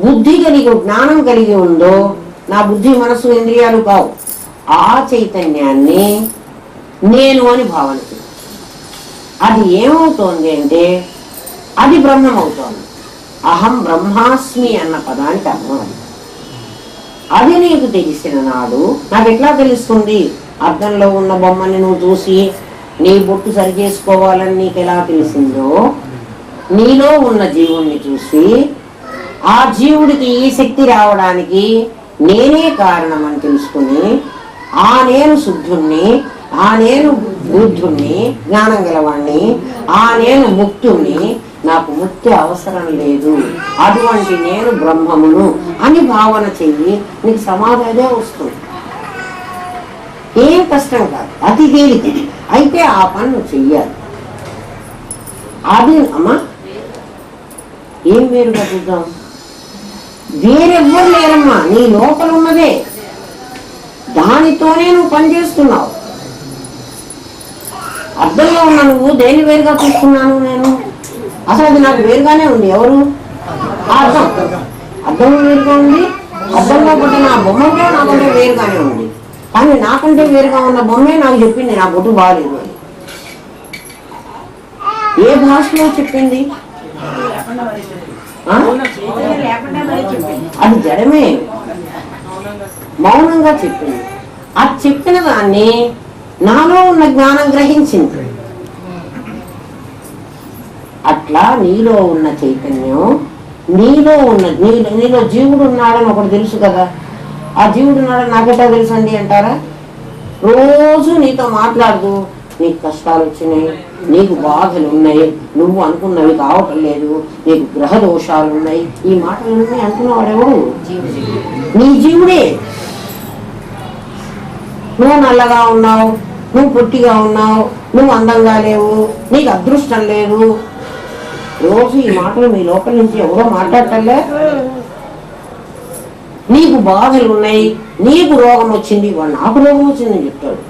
బుద్ధి కలిగి జ్ఞానం కలిగి ఉందో, నా బుద్ధి మనసు ఇంద్రియాలు కావు, ఆ చైతన్యాన్ని నేను అని భావన చేయాలి. అది ఏమవుతోంది అంటే అది బ్రహ్మం అవుతోంది. అహం బ్రహ్మాస్మి అన్న పదానికి అర్థం అది. అది నీకు తెలిసిన నాడు నాకు ఎట్లా తెలుస్తుంది? అద్దంలో ఉన్న బొమ్మని నువ్వు చూసి నీ బొట్టు సరి చేసుకోవాలని నీకు ఎలా తెలిసిందో, నీలో ఉన్న జీవుణ్ణి చూసి ఆ జీవుడికి ఈ శక్తి రావడానికి నేనే కారణం అని తెలుసుకుని, ఆ నేను శుద్ధుణ్ణి, ఆ నేను బుద్ధుణ్ణి, జ్ఞానం గలవాణ్ణి, ఆ నేను ముక్తుణ్ణి, నాకు ముక్తి అవసరం లేదు, అటువంటి నేను బ్రహ్మమును అని భావన చెయ్యి, నీకు సమాధానే వస్తుంది. ఏం కష్టం కాదు, అతి తేలిక. అయితే ఆ పని నువ్వు చెయ్యాలి. అది అమ్మా ఏం వేరుగా చూద్దాం. వేరెవ్వరు లేరమ్మా, నీ లోపల ఉన్నదే, దానితోనే నువ్వు పనిచేస్తున్నావు. అద్దంలో ఉన్న నువ్వు దేని వేరుగా చూస్తున్నాను నేను? అసలు అది నాకు వేరుగానే ఉంది. ఎవరు? అద్దం. అద్దంలో వేరుగా ఉంది. అద్దంలో పుట్టిన నా బొమ్మ కూడా నాకంటే వేరుగానే ఉంది. కానీ నాకంటే వేరుగా ఉన్న బొమ్మే నాకు చెప్పింది నా బొట్టు బాగాలేదు అని. ఏ భాషలో చెప్పింది? అది జడమే, మౌనంగా చెప్పింది. అది చెప్పిన దాన్ని నాలో ఉన్న జ్ఞానం గ్రహించింది. అట్లా నీలో ఉన్న చైతన్యం, నీలో ఉన్న నీలో జీవుడు ఉన్నాడని ఒకటి తెలుసు కదా. ఆ జీవుడు ఉన్నాడని నాకెట్టా తెలుసండి అంటారా? రోజు నీతో మాట్లాడుతూ నీకు కష్టాలు వచ్చినాయి, నీకు బాధలు ఉన్నాయి, నువ్వు అనుకున్నవి కావటం లేదు, నీకు గ్రహ దోషాలు ఉన్నాయి, ఈ మాటలన్నీ అంటున్నవాడెవడు? నీ జీవుడే. నువ్వు నల్లగా ఉన్నావు, నువ్వు పొట్టిగా ఉన్నావు, నువ్వు అందంగా లేవు, నీకు అదృష్టం లేదు. రోజు ఈ మాటలు మీ లోపల నుంచి ఎవరో మాట్లాడటంలే. నీకు బాధలు ఉన్నాయి, నీకు రోగం వచ్చింది, వాడు నాకు రోగం వచ్చిందని చెప్తాడు.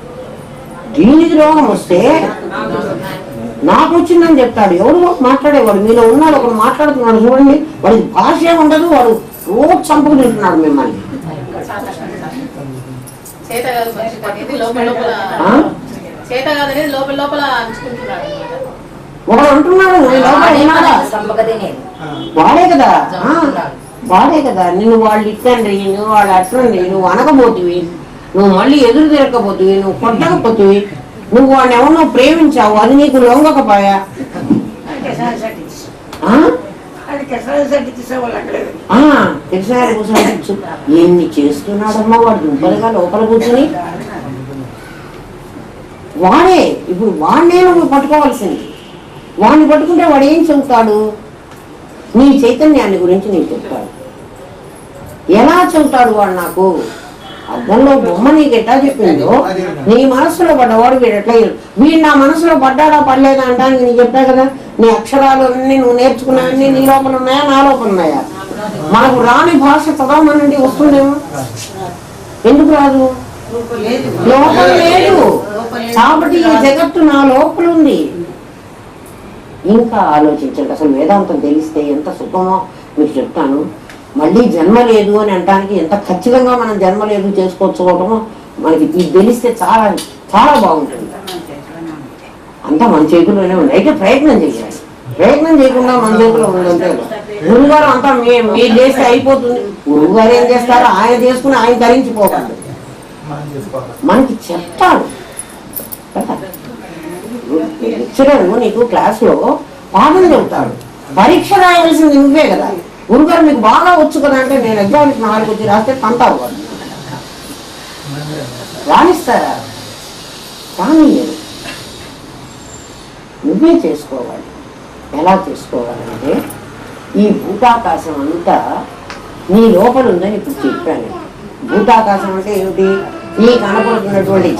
దీనికి రోగం వస్తే నాకు వచ్చిందని చెప్తాడు. ఎవడు మాట్లాడేవాడు? మీలో ఉన్నాడు ఒకడు మాట్లాడుతున్నాడు చూడండి, వాడికి భాషే ఉండదు, వాడు రోజు చంపుకు తింటున్నాడు మిమ్మల్ని. ఒకడు అంటున్నాడు వాడే కదా, వాడే కదా నిన్ను వాళ్ళు ఇట్టండి, నువ్వు వాళ్ళు అట్లండి, నువ్వు అనకపోతివి, నువ్వు మళ్ళీ ఎదురు తిరగకపోతివి, నువ్వు కొట్టకపోతివి, నువ్వు వాడిని ఎవరినో ప్రేమించావు, అది నీకు లొంగకపోయా. ఎన్ని చేస్తున్నాడమ్మా వాడు దుంపలుగా లోపల కూర్చుని. వాడే ఇప్పుడు వాడినే నువ్వు పట్టుకోవాల్సింది. వాడిని పట్టుకుంటే వాడు ఏం చెబుతాడు? నీ చైతన్యాన్ని గురించి నీకు చెప్తాడు. ఎలా చెబుతాడు వాడు? నాకు అద్దంలో బొమ్మ నీకు ఎట్లా చెప్పిందో, నీ మనసులో పడ్డవాడు వీడు ఎట్లా, వీడు నా మనసులో పడ్డాడా పడలేదా అంటానికి నీకు చెప్పా కదా. నీ అక్షరాలు అన్నీ నువ్వు నేర్చుకున్నావన్నీ నీ లోపల ఉన్నాయా, నా లోపల ఉన్నాయా? మనకు రాని భాష చదవమనండి వస్తుందేమో. ఎందుకు రాదు? లోపల లేదు. కాబట్టి ఈ జగత్తు నా లోపల ఉంది. ఇంకా ఆలోచించండి. అసలు వేదాంతం తెలిస్తే ఎంత సుఖమో మీకు చెప్తాను. మళ్ళీ జన్మ లేదు అని అనడానికి ఎంత ఖచ్చితంగా మనం జన్మ లేదు చేసుకోవచ్చుకోవటమో మనకి ఇది తెలిస్తే చాలా చాలా బాగుంటుంది. అంతా మన చేతుల్లోనే ఉంది. అయితే ప్రయత్నం చేయాలి. ప్రయత్నం చేయకుండా మన చేతిలో ఉందంటే గురువుగారు అంతా మీరు చేస్తే అయిపోతుంది. గురువుగారు ఏం చేస్తారో ఆయన చేసుకుని ఆయన ధరించిపోకండి. మనకి చెప్తాడు లెక్చరర్. నీకు క్లాసులో పాఠం చెబుతాడు, పరీక్ష రాయవలసింది నువ్వే కదా. గురుగారు మీకు బాగా వచ్చు కదా అంటే నేను ఎగ్జామ్కి 4 వచ్చి రాస్తే పంతారు వాడు. రాణిస్తారా? కానీ నువ్వే చేసుకోవాలి. ఎలా చేసుకోవాలంటే ఈ భూతాకాశం అంతా నీ లోపల ఉందని ఇప్పుడు చెప్పాను. భూతాకాశం అంటే ఏమిటి? ఈ కనపడుతున్నటువంటి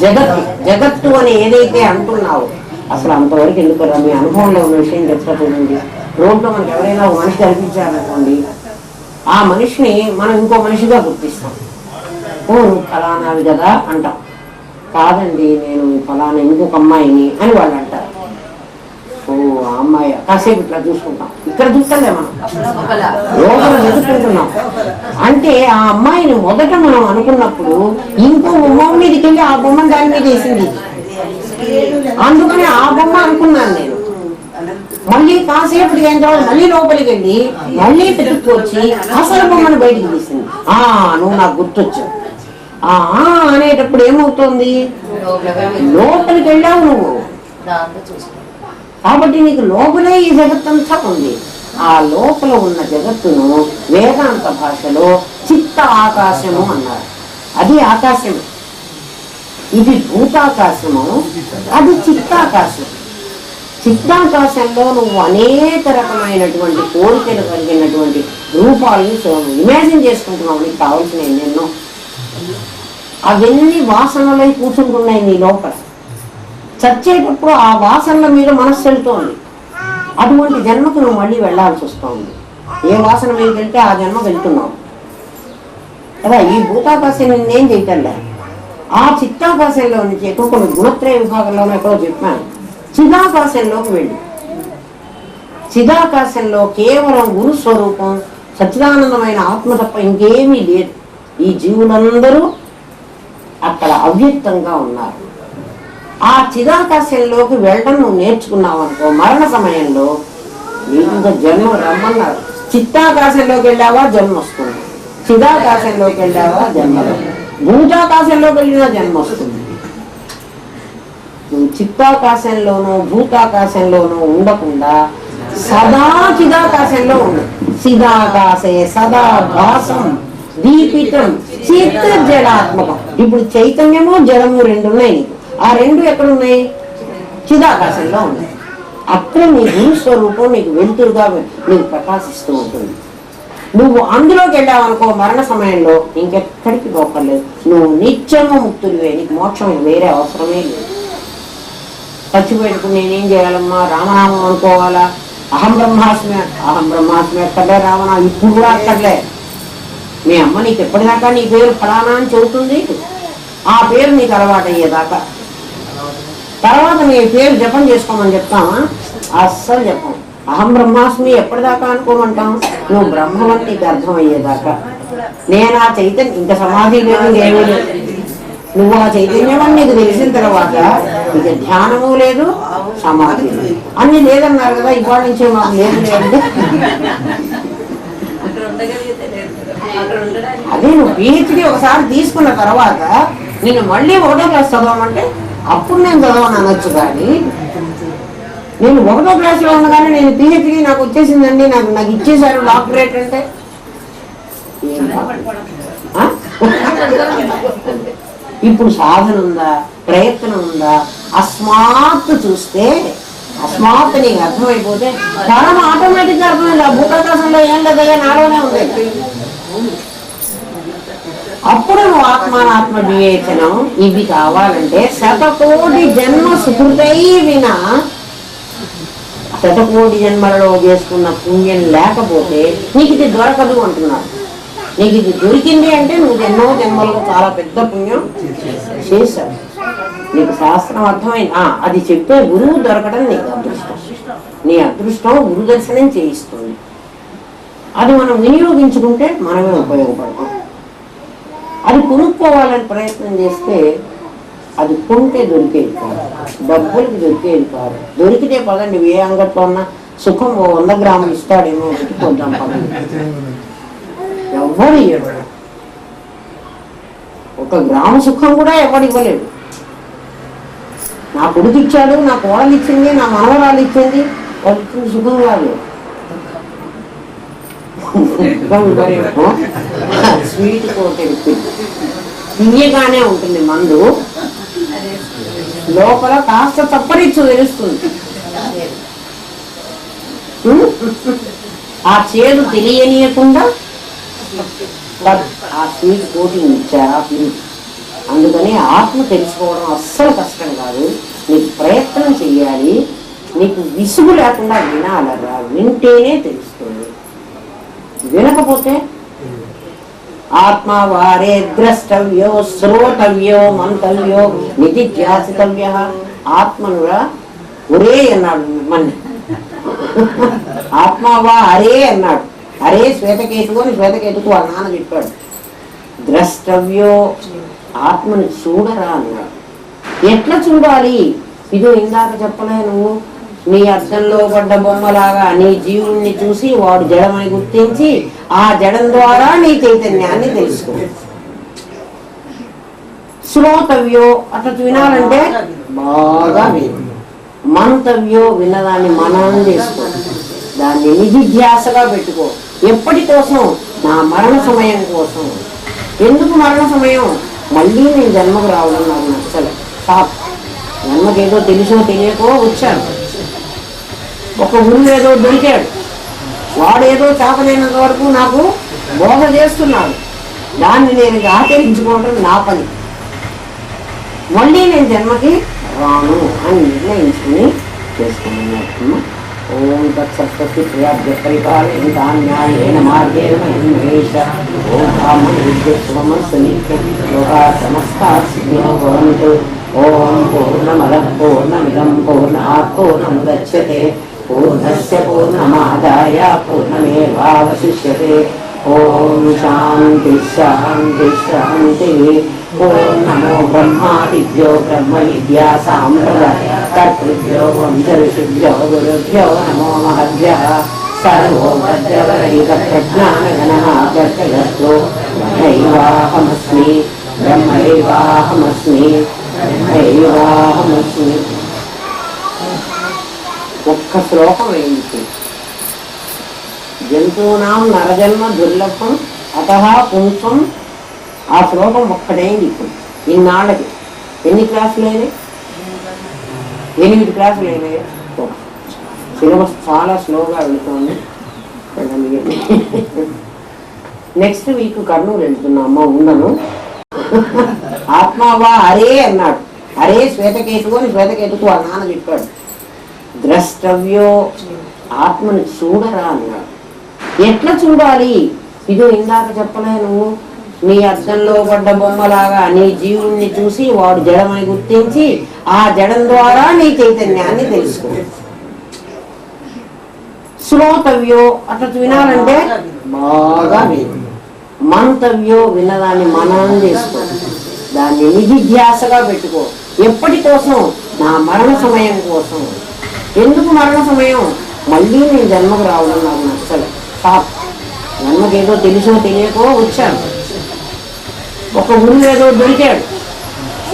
జగత్తు అని ఏదైతే అంటున్నావో అసలు అంతవరకు ఎందుకు మీ అనుభవంలో ఉన్న విషయం చెప్తానండి. రోడ్లో మనకి ఎవరైనా ఒక మనిషి కనిపించారనుకోండి, ఆ మనిషిని మనం ఇంకో మనిషిగా గుర్తిస్తాం. ఓ నువ్వు ఫలానావి కదా అంటాం. కాదండి నేను ఫలానా ఇంకొక అమ్మాయిని అని వాళ్ళు అంటారు. ఓ అమ్మాయి కాసేపు ఇట్లా చూసుకుంటాం, ఇక్కడ చూస్తాలే మనం లోపల వెతుక్కుంటున్నాం అంటే ఆ అమ్మాయిని మొదట మనం అనుకున్నప్పుడు ఇంకో బొమ్మ మీదకి వెళ్ళి ఆ బొమ్మను దాని మీద వేసింది, అందుకని ఆ బొమ్మ అనుకున్నాను నేను. మళ్ళీ కాసేపటికి అయిన తర్వాత మళ్ళీ లోపలికి వెళ్ళి మళ్ళీ వెతుక్కొచ్చి అసలు బొమ్మను బయటికి తీసింది. నువ్వు నాకు గుర్తొచ్చావు. అనేటప్పుడు ఏమవుతుంది, లోపలికి వెళ్ళావు నువ్వు, కాబట్టి నీకు లోపలే ఈ జగత్తంతా ఉంది. ఆ లోపల ఉన్న జగత్తును వేదాంత భాషలో చిత్త ఆకాశము అన్నారు. అది ఆకాశము, ఇది భూతాకాశము, అది చిత్తాకాశం. చిత్తాకాశంలో నువ్వు అనేక రకమైనటువంటి కోరికలు కలిగినటువంటి రూపాలను ఇమాజిన్ చేసుకుంటున్నావు. నీకు కావాల్సిన ఎన్నెన్నో అవన్నీ వాసనలై కూర్చుంటున్నాయి నీ లోపల. చచ్చేటప్పుడు ఆ వాసనల మీద మనస్సు వెళ్తోంది. అటువంటి జన్మకు నువ్వు మళ్ళీ వెళ్లాల్సి వస్తుంది. ఏ వాసన మీద వెళ్తే ఆ జన్మ వెళ్తున్నావు కదా. ఈ భూతాకాశం నేనేం చేయటంలే, ఆ చిత్తాకాశంలో నుంచి ఎక్కువ కొన్ని గుణత్రయ విభాగంలోనే ఎక్కడో చెప్పాను. చిదాకాశంలోకి వెళ్ళి, చిదాకాశంలో కేవలం గురుస్వరూపం సచ్చిదానందమైన ఆత్మ తప్ప ఇంకేమీ లేదు. ఈ జీవులందరూ అక్కడ అవ్యక్తంగా ఉన్నారు. ఆ చిదాకాశంలోకి వెళ్ళడం నువ్వు నేర్చుకున్నావు అనుకో, మరణ సమయంలో నీకు ఇంకా జన్మ రమ్మన్నారు. చిత్తాకాశంలోకి వెళ్ళావా జన్మ వస్తుంది, చిదాకాశంలోకి వెళ్ళావా జన్మ, భూతాకాశంలోకి వెళ్ళినా జన్మ వస్తుంది. నువ్వు చిత్తాకాశంలోనూ భూతాకాశంలోనూ ఉండకుండా సదా చిదాకాశంలో ఉండు. చిదాకాశే సదా భాసం దీపితం చిత్త జడాత్మకం. ఇప్పుడు చైతన్యము జడము రెండు ఉన్నాయి నీకు. ఆ రెండు ఎక్కడున్నాయి? చిదాకాశంలో ఉన్నాయి. అక్కడ నీ గురుస్వరూపం నీకు వెలుతురుగా నీకు ప్రకాశిస్తూ ఉంటుంది. నువ్వు అందులోకి వెళ్ళావనుకో మరణ సమయంలో ఇంకెక్కడికి పోకర్లేదు, నువ్వు నిత్యము ముక్తుడివే. నీకు మోక్షం వేరే అవసరమే లేదు. చచ్చిపోయేటప్పుడు నేనేం చేయాలమ్మా, రామనామం అనుకోవాలా, అహం బ్రహ్మాస్మి, అహం బ్రహ్మాస్మి ఎక్కడలే రామనామం ఇప్పుడు కూడా అక్కడలే. మీ అమ్మ నీకు ఎప్పటిదాకా నీ పేరు ఫలానా అని చెబుతుంది, ఆ పేరు నీకు అలవాటు అయ్యేదాకా. తర్వాత నీ పేరు జపం చేసుకోమని చెప్తామా? అస్సలు చెప్పం. అహం బ్రహ్మాస్మి ఎప్పటిదాకా అనుకోమంటాం? నువ్వు బ్రహ్మమని నీకు అర్థం అయ్యేదాకా. నేను ఆ చైతన్యం, ఇంకా సమాధి లేదు ఏమీ లేదు. నువ్వు ఆ చైతన్యం నీకు తెలిసిన తర్వాత ఇక ధ్యానము లేదు, సమాధి లేదు. అన్ని లేదన్నారు కదా, ఇవాళ నుంచే మాకు లేదు లేదు. అదే నువ్వు పిహెచ్డి ఒకసారి తీసుకున్న తర్వాత నేను మళ్ళీ 1వ క్లాస్ చదవమంటే అప్పుడు నేను చదవను అనొచ్చు. కానీ నేను 1వ క్లాస్లో ఉండగానే నేను పిహెచ్డి నాకు వచ్చేసిందండి, నాకు ఇచ్చేశారు డాక్టరేట్ అంటే ఇప్పుడు సాధన ఉందా, ప్రయత్నం ఉందా? అస్మాత్ చూస్తే అస్మాత్ నీకు అర్థమైపోతే పరమ ఆటోమేటిక్ గా అర్థమైంది. ఆ భూతాకాశంలో ఏం లేదా నాలోనే ఉంది. అప్పుడు నువ్వు ఆత్మానాత్మ వివేచనం ఇవి కావాలంటే శతకోటి జన్మ సుకృతై వినా, శతకోటి జన్మలలో చేసుకున్న పుణ్యం లేకపోతే నీకు ఇది దొరకదు అంటున్నాడు. నీకు ఇది దొరికింది అంటే నువ్వు ఎన్నో జన్మల్లో చాలా పెద్ద పుణ్యం చేశావు. నీకు శాస్త్రం అర్థమైంది. అది చెప్పే గురువు దొరకడం నీకు అదృష్టం. నీ అదృష్టం గురు దర్శనం చేయిస్తుంది. అది మనం వినియోగించుకుంటే మనమే ఉపయోగపడతాం. అది కొనుక్కోవాలని ప్రయత్నం చేస్తే అది కొంటే దొరికేది కాదు, డబ్బులకి దొరికేది కాదు. దొరికితే పదండి ఏ అంగట్లో ఉన్నా సుఖం 100 గ్రాములు ఇస్తాడేమో పెట్టుకుంటాం పదండి. ఎవరు ఇవ్వడు. 1 గ్రాము సుఖం కూడా ఎవరు ఇవ్వలేడు. నా కొడుకు ఇచ్చాడు, నా కోడలు ఇచ్చింది, నా మనవరాలు ఇచ్చింది, వాళ్ళు ఇచ్చింది సుఖం కాదు. స్వీట్ కోటెడ్ తీయగానే ఉంటుంది మందు, లోపల కాస్త తప్పరిచ్చు తెలుస్తుంది. ఆ చేదు తెలియనీయకుండా ఆ స్వీట్ కోటింగ్ ఇచ్చారా పిలిచి. అందుకని ఆత్మ తెలుసుకోవడం అస్సలు కష్టం కాదు. నీకు ప్రయత్నం చెయ్యాలి. నీకు విసుగు లేకుండా వినాలరా, వింటేనే తెలుస్తుంది. వినకపోతే ఆత్మ వారే ద్రష్టవ్యో శ్రోతవ్యో మంతవ్యో నిధిధ్యాసితవ్య. ఆత్మనుగా ఒరే అన్నాడు మన ఆత్మవా అరే అన్నాడు. అరే శ్వేతకేతువు అని శ్వేతకేతుకు వాళ్ళ నాన్న చెప్పాడు. ద్రష్టవ్యో ఆత్మని చూడరా అన్నాడు. ఎట్లా చూడాలి? ఇదో ఇందాక చెప్పలే నువ్వు, నీ అద్దంలో పడ్డ బొమ్మలాగా నీ జీవుణ్ణి చూసి వాడు జడమని గుర్తించి ఆ జడం ద్వారా నీ చైతన్యాన్ని తెలుసుకో. శ్రోతవ్యో అట్లా వినాలంటే బాగా విను. మంతవ్యో విన్నదాన్ని మననం చేసుకో, దాన్ని నిధిధ్యాసగా పెట్టుకో. ఎప్పటి కోసం? నా మరణ సమయం కోసం. ఎందుకు మరణ సమయం? మళ్ళీ నేను జన్మకు రావడం నాకు నచ్చలే. జన్మకేదో తెలుసో తెలియకో వచ్చాను. ఒక గురువు ఏదో దొరికాడు, వాడేదో చేతనైనంత వరకు నాకు బోధ చేస్తున్నాడు. దాన్ని నేను ఆచరించుకోవడం నా పని. మళ్ళీ నేను జన్మకి రాను అని నిర్ణయించుకుని చేసుకున్నాను. ఓం తత్సత్వస్తి ప్రియాభ్య పరిపాలన మార్గేణ మహేష ఓం లోకా సమస్తా సిద్ధినో భవంతు. ఓం పూర్ణమద పూర్ణమిదం పూర్ణాత్ పూర్ణముదచ్యతే పూర్ణస్య పూర్ణమాదాయ పూర్ణమేవావశిష్యతే. ఓం శాంతి శాంతి శాంతి. ఓం నమో బ్రహ్మాదిభ్యో బ్రహ్మ విద్యా సాంప్రదాయ కర్తృభ్యో వంశఋషిభ్యో గురుభ్యో నమో మహద్భ్యః. సర్వోపద్రవరహిత ప్రజ్ఞానగణః ప్రత్యగర్తో బ్రహ్మైవాహమస్మి బ్రహ్మైవాహమస్మి బ్రహ్మైవాహమస్మి. ఒక్క శ్లోకం ఏంటి? జంతూనాం నరజన్మ దుర్లభం అతః పుంసం. ఆ శ్లోకం ఒక్కటైంది ఇప్పుడు ఇన్నాళ్ళకి. ఎన్ని క్లాసులు అయినాయి? 8 క్లాసులు అయినాయి. సిలబస్ చాలా స్లోగా వెళుతోంది. నెక్స్ట్ వీక్ కర్నూలు వెళ్తున్నామ్మా, ఉండను. ఆత్మవా అరే అన్నాడు. అరే శ్వేతకేతువు అని శ్వేతకేతుకు వాళ్ళ నాన్న చెప్పాడు. ద్రష్టవ్యో ఆత్మని చూడరా అన్నాడు. ఎట్లా చూడాలి? ఇదో ఇందాక చెప్పలే నువ్వు, నీ అద్దంలో పడ్డ బొమ్మలాగా నీ జీవుణ్ణి చూసి వాడు జడమని గుర్తించి ఆ జడం ద్వారా నీ చైతన్యాన్ని తెలుసుకో. శ్రోతవ్యో అట్లా వినాలంటే బాగా విను. మంతవ్యో విన్నదాన్ని మననం చేసుకో, దాన్ని నిధిధ్యాసగా పెట్టుకో. ఎప్పటి కోసం? నా మరణ సమయం కోసం. ఎందుకు మరణ సమయం? మళ్ళీ నేను జన్మకు రావడం నాకు నచ్చలే. జన్మకేదో తెలుసో తెలియకో వచ్చాను. ఒక గురువు ఏదో దొరికాడు,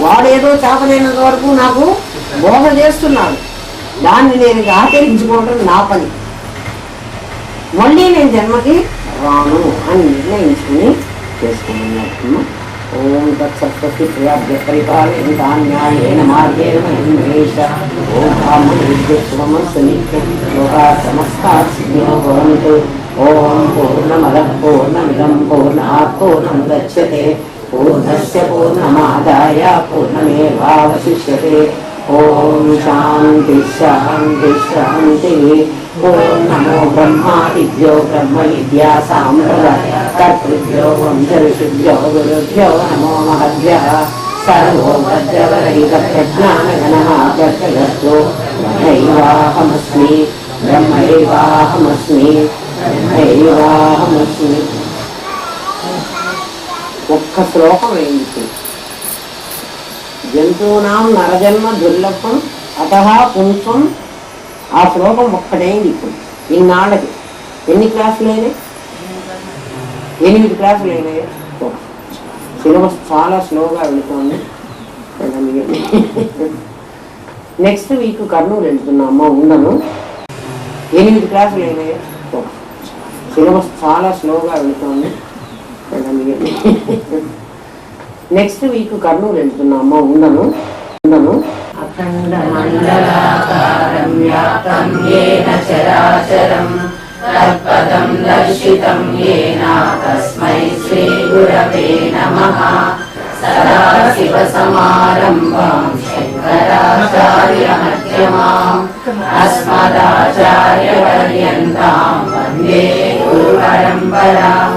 వాడేదో చేతనైనంత వరకు నాకు బోధ చేస్తున్నాడు. దాన్ని నేను ఆచరించుకోవడం నా పని. మళ్ళీ నేను జన్మకి రాను అని నిర్ణయించుకుని చేసుకున్నాను. ఓం తత్సత్వస్తి ప్రియాభ్య పరిపాలన మార్గేణ మహేష ఓం లోకా సమస్తా సిద్ధినో భవంతు. ఓం పూర్ణమద పూర్ణమిదం పూర్ణాత్ పూర్ణముదచ్యతే పూర్ణస్య పూర్ణమాదాయ పూర్ణమేవావశిష్యతే. ఓం శాంతి శాంతి శాంతి. ఓం నమో బ్రహ్మాదిభ్యో బ్రహ్మ విద్యా సాంప్రదాయ కర్తృభ్యో వంశఋషిభ్యో గురుభ్యో నమో మహద్భ్యః. సర్వోపద్రవరహిత ప్రజ్ఞానగణః ప్రత్యగర్తో బ్రహ్మైవాహమస్మి బ్రహ్మైవాహమస్మి బ్రహ్మైవాహమస్మి. ఒక్క శ్లోకం ఏంటి? జంతూనాం నరజన్మ దుర్లభం అతః పుంసం. ఆ శ్లోకం ఒక్కటైంది ఇప్పుడు ఇన్నాళ్ళకి. ఎన్ని క్లాసులు అయినాయి? 8 క్లాసులు అయినాయి. సిలబస్ చాలా స్లోగా వెళుతోంది. నెక్స్ట్ వీక్ కర్నూలు వెళ్తున్నామ్మా, ఉండను. 8 క్లాసులు అయినాయి. సిలబస్ చాలా స్లోగా వెళుతోంది. నెక్స్ట్ వీక్ కర్నూలు వెళ్తున్నామ్మా, ఉండను. అఖండ మండలాకారం వ్యాప్తం యేన చరాచరం తత్పదం దర్శితం యేన తస్మై శ్రీ గురవే నమః. సదాశివ సమారంభాం శంకరాచార్య మధ్యమాం అస్మదాచార్య పర్యంతాం వందే గురు పరంపరాం.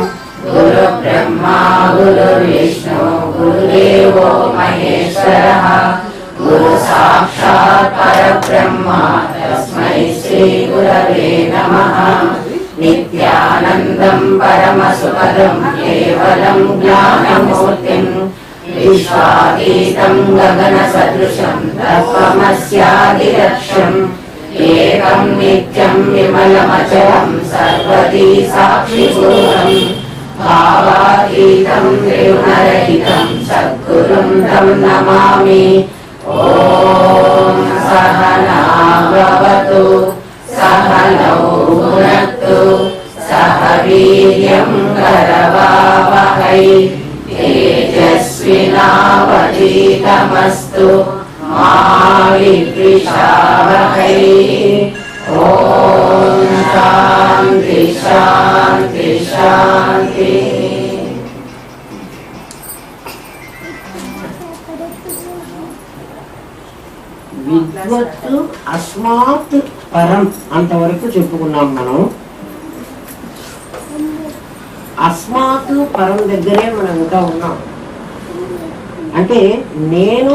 గురు బ్రహ్మా గురు విష్ణు గురుదేవో మహేశ్వరః. గురు సాక్షాత్ పరబ్రహ్మ తస్మై శ్రీ గురవే నమః. నిత్యానందం పరమసుఖదం కేవలం జ్ఞానమూర్తిం విశ్వాతీతం గగన సదృశం తత్వమస్యాదిలక్ష్యం ఏకం నిత్యం విమలమచలం సర్వదీ సాక్షిభూతం భావాతీతం త్రిగుణరహితం సద్గురుం తం నమామి. ఓం సహనా భవతు సహనౌ భునక్తు సహ వీర్యం కరవావహై తేజస్వినావధీతమస్తు మా విద్విషావహై. ఓం శాంతి శాంతి శాంతి. విద్వత్తు అస్మాత్ పరం అంతవరకు చెప్పుకున్నాం మనం. అస్మాత్ పరం దగ్గరే మనం ఇంకా ఉన్నాం. అంటే నేను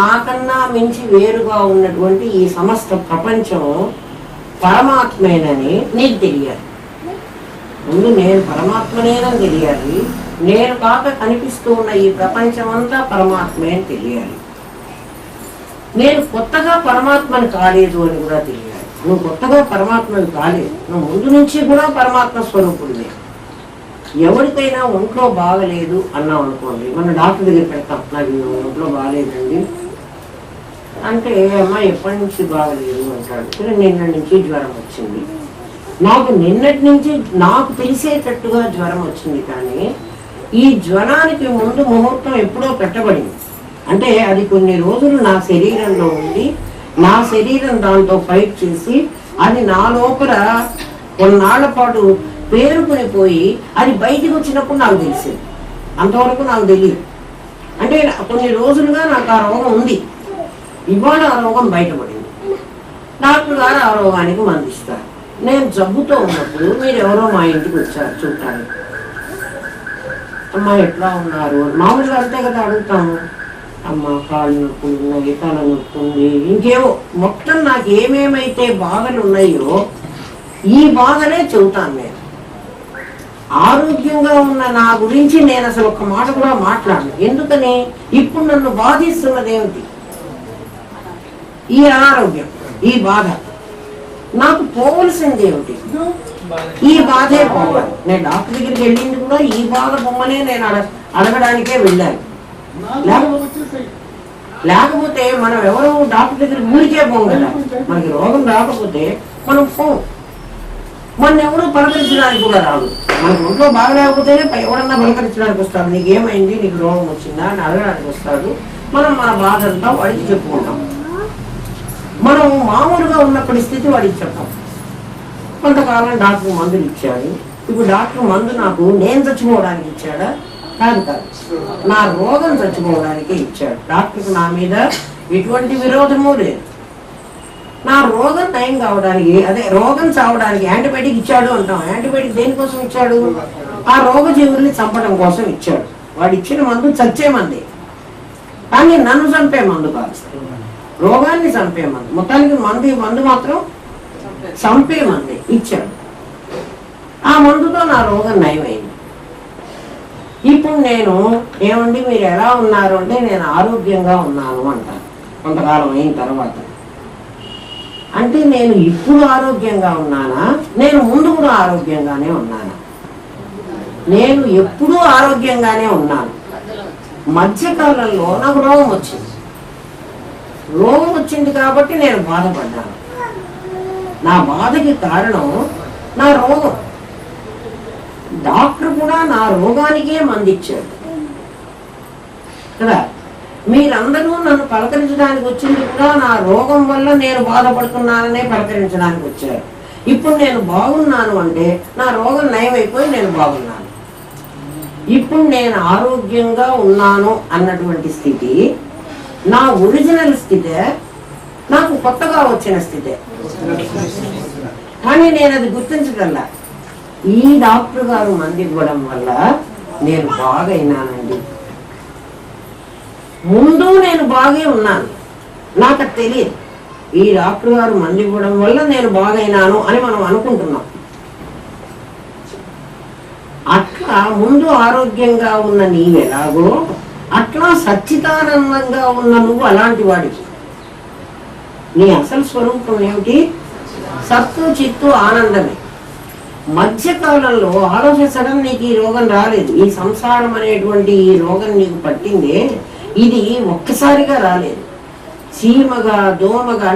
నాకన్నా మించి వేరుగా ఉన్నటువంటి ఈ సమస్త ప్రపంచం పరమాత్మేనని నీకు తెలియాలి. ముందు నేను పరమాత్మనేనని తెలియాలి. నేను కాక కనిపిస్తూ ఉన్న ఈ ప్రపంచం అంతా పరమాత్మే అని తెలియాలి. నేను కొత్తగా పరమాత్మని కాలేదు అని కూడా తెలియాలి. నువ్వు కొత్తగా పరమాత్మని కాలేదు, నువ్వు ముందు నుంచి కూడా పరమాత్మ స్వరూపుడివే. ఎవరికైనా ఒంట్లో బాగలేదు అన్నాం అనుకోండి, మన డాక్టర్ దగ్గర పెడతాం, నాకు ఒంట్లో బాగలేదండి అంటే, అమ్మ ఎప్పటి నుంచి బాగలేదు అంటాడు. సరే నిన్న నుంచి జ్వరం వచ్చింది. నాకు నిన్నటి నుంచి నాకు తెలిసేటట్టుగా జ్వరం వచ్చింది, కానీ ఈ జ్వరానికి ముందు ముహూర్తం ఎప్పుడో పెట్టబడింది. అంటే అది కొన్ని రోజులు నా శరీరంలో ఉండి, నా శరీరం దాంతో ఫైట్ చేసి, అది నా లోపల కొన్నాళ్ల పాటు పేరుకుని పోయి అది బయటికి వచ్చినప్పుడు నాకు తెలిసింది. అంతవరకు నాకు తెలియదు. అంటే కొన్ని రోజులుగా నాకు ఆ రోగం ఉంది. ఇవాళ ఆ రోగం బయటపడింది. డాక్టర్ గారు ఆ రోగానికి మందిస్తారు. నేను జబ్బుతో ఉన్నప్పుడు మీరు ఎవరో మా ఇంటికి వచ్చారు చూడటానికి. అమ్మ ఎట్లా ఉన్నారు మామూలుగా అంతే కదా అడుగుతాము. అమ్మ కాళ్ళు నొప్పులు ఉన్నాయి, తల నొప్పి ఉంది, ఇంకేవో మొత్తం నాకు ఏమేమైతే బాధలు ఉన్నాయో ఈ బాధలే చెబుతాను. నేను ఆరోగ్యంగా ఉన్న నా గురించి నేను అసలు ఒక్క మాట కూడా మాట్లాడను. ఎందుకని? ఇప్పుడు నన్ను బాధిస్తున్నది ఏమిటి? ఈ అనారోగ్యం, ఈ బాధ. నాకు పోవలసింది ఏమిటి? ఈ బాధే పోవాలి. నేను డాక్టర్ దగ్గరికి వెళ్ళింది కూడా ఈ బాధ బొమ్మనే నేను అడగడానికే వెళ్ళాను. లేకపోతే మనం ఎవరు డాక్టర్ దగ్గరికి ఊరికే పోం కదా. మనకి రోగం రాకపోతే మనం పోం. మన ఎవరు పలకరించడానికి కూడా రాదు. మనకు ఒంట్లో బాగలేకపోతేనే ఎవరన్నా పలకరించడానికి వస్తాడు. నీకు ఏమైంది, నీకు రోగం వచ్చిందా అని అడగడానికి వస్తాడు. మనం మన బాధ అంతా వాడికి చెప్పుకుంటాం. మనం మామూలుగా ఉన్న పరిస్థితి వాడికి చెప్పాం. కొంతకాలం డాక్టర్ మందులు ఇచ్చాడు. ఇప్పుడు డాక్టర్ మందు నాకు నేను చచ్చిపోవడానికి ఇచ్చాడా? కాదు కాదు, నా రోగం చచ్చిపోవడానికి ఇచ్చాడు. డాక్టర్కి నా మీద ఎటువంటి విరోధము లేదు. నా రోగం నయం కావడానికి, అదే రోగం చావడానికి యాంటీబయాటిక్ ఇచ్చాడు అంటాం. యాంటీబయాటిక్ దేనికోసం ఇచ్చాడు? ఆ రోగ జీవుల్ని చంపడం కోసం ఇచ్చాడు. వాడు ఇచ్చిన మందు చచ్చే మంది, కానీ నన్ను చంపే మందు కాదు, రోగాన్ని చంపే మందు. మొత్తానికి మందు మాత్రం చంపే మంది ఇచ్చాడు. ఆ మందుతో నా రోగం నయమైంది. ఇప్పుడు నేను ఏమండి మీరు ఎలా ఉన్నారు అంటే, నేను ఆరోగ్యంగా ఉన్నాను అంటాను కొంతకాలం అయిన తర్వాత. అంటే నేను ఇప్పుడు ఆరోగ్యంగా ఉన్నానా? నేను ముందు కూడా ఆరోగ్యంగానే ఉన్నానా? నేను ఎప్పుడూ ఆరోగ్యంగానే ఉన్నాను. మధ్యకాలంలో నాకు రోగం వచ్చింది. రోగం వచ్చింది కాబట్టి నేను బాధపడ్డాను. నా బాధకి కారణం నా రోగం. డాక్టర్ కూడా నా రోగానికే మందిచ్చాడు కదా. మీరందరూ నన్ను పలకరించడానికి వచ్చింది కూడా నా రోగం వల్ల నేను బాధపడుతున్నాననే పలకరించడానికి వచ్చారు. ఇప్పుడు నేను బాగున్నాను అంటే నా రోగం నయమైపోయి నేను బాగున్నాను. ఇప్పుడు నేను ఆరోగ్యంగా ఉన్నాను అన్నటువంటి స్థితి నా ఒరిజినల్ స్థితే, నాకు కొత్తగా వచ్చిన స్థితే. కానీ నేను అది గుర్తించగలరా? ఈ డాక్టర్ గారు మంది ఇవ్వడం వల్ల నేను బాగైనానండి. ముందు నేను బాగే ఉన్నాను, నాకు అది తెలియదు. ఈ డాక్టర్ గారు మందు ఇవ్వడం వల్ల నేను బాగైనాను అని మనం అనుకుంటున్నాం. అట్లా ముందు ఆరోగ్యంగా ఉన్న నీవెలాగో అట్లా సచ్చిదానందంగా ఉన్న నువ్వు అలాంటి వాడికి. నీ అసలు స్వరూపం ఏమిటి? సత్తు చిత్తు ఆనందమే. మధ్యకాలంలో ఆలోచించడం నీకు ఈ రోగం రాలేదు. ఈ సంసారం అనేటువంటి ఈ రోగం నీకు పట్టిందే, ఇది ఒక్కసారిగా రాలేదు. చీమగా దోమగా